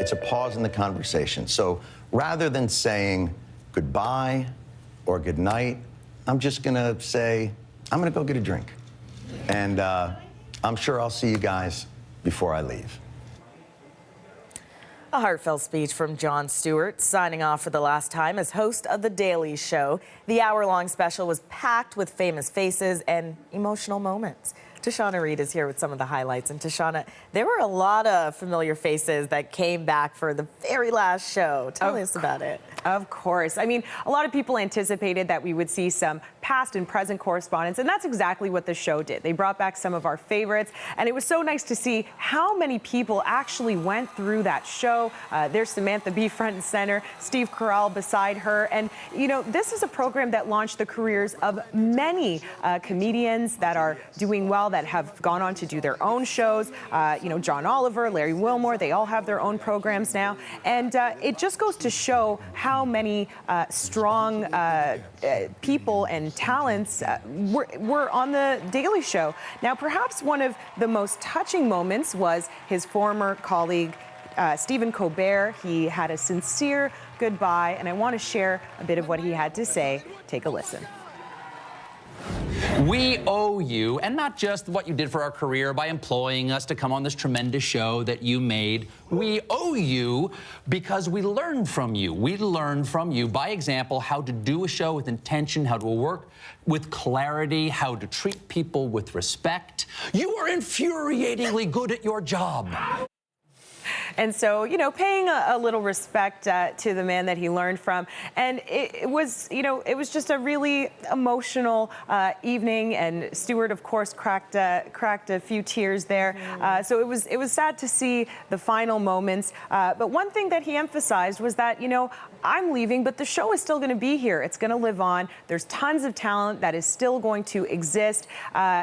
It's a pause in the conversation. So rather than saying goodbye or good night, I'm just going to say, I'm going to go get a drink. And I'm sure I'll see you guys before I leave. A heartfelt speech from Jon Stewart, signing off for the last time as host of The Daily Show. The hour-long special was packed with famous faces and emotional moments. Tashana Reed is here with some of the highlights. And Tashana, there were a lot of familiar faces that came back for the very last show. Tell us about it. Of course. I mean, a lot of people anticipated that we would see some past and present correspondents, and that's exactly what the show did. They brought back some of our favorites, and it was so nice to see how many people actually went through that show. There's Samantha Bee front and center, Steve Carell beside her, and, you know, this is a program that launched the careers of many comedians that are doing well, that have gone on to do their own shows. You know, John Oliver, Larry Wilmore, they all have their own programs now, and it just goes to show how many strong people and talents were on The Daily Show. Now, perhaps one of the most touching moments was his former colleague, Stephen Colbert. He had a sincere goodbye, and I want to share a bit of what he had to say. Take a listen. We owe you, and not just what you did for our career by employing us to come on this tremendous show that you made. We owe you because we learned from you. We learned from you, by example, how to do a show with intention, how to work with clarity, how to treat people with respect. You are infuriatingly good at your job. And so, you know, paying a little respect to the man that he learned from. And it was, you know, it was just a really emotional evening. And Stewart, of course, cracked a few tears there. So it was sad to see the final moments. But one thing that he emphasized was that, you know, I'm leaving, but the show is still going to be here. It's going to live on. There's tons of talent that is still going to exist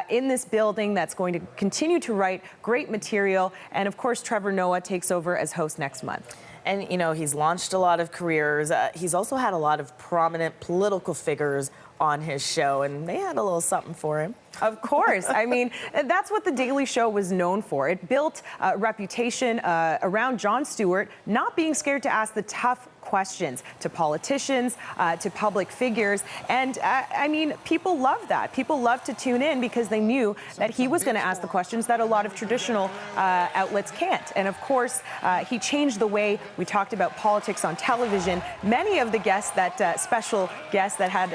in this building that's going to continue to write great material. And of course, Trevor Noah takes over as host next month. And, you know, he's launched a lot of careers. He's also had a lot of prominent political figures on his show, and they had a little something for him. Of course. I mean, that's what The Daily Show was known for. It built a reputation around Jon Stewart not being scared to ask the tough questions to politicians, to public figures. And I mean, people love that. People love to tune in because they knew that he was going to ask the questions that a lot of traditional outlets can't. And of course, he changed the way we talked about politics on television. Many of the guests, that special guests that had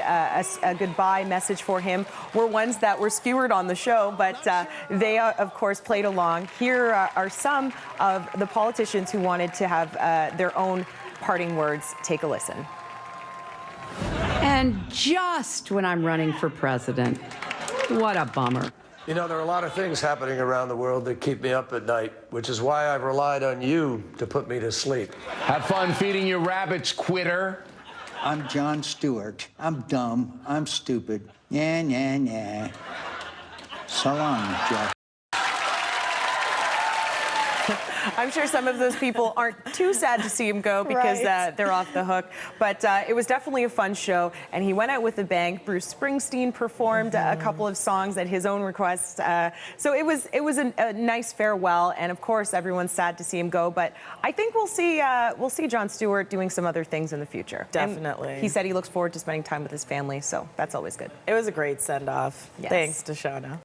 a goodbye message for him, were ones that were skewered on the show, but they, of course, played along. Here are some of the politicians who wanted to have their own parting words. Take a listen. And just when I'm running for president, what a bummer. You know, there are a lot of things happening around the world that keep me up at night, which is why I've relied on you to put me to sleep. Have fun feeding your rabbits, quitter. I'm Jon Stewart. I'm dumb. I'm stupid. Yeah. So long, Jeff. I'm sure some of those people aren't too sad to see him go because they're off the hook. But it was definitely a fun show, and he went out with a bang. Bruce Springsteen performed a couple of songs at his own request. So it was a nice farewell, and of course everyone's sad to see him go. But I think we'll see Jon Stewart doing some other things in the future. Definitely. And he said he looks forward to spending time with his family, so that's always good. It was a great send-off. Yes. Thanks, Tashana.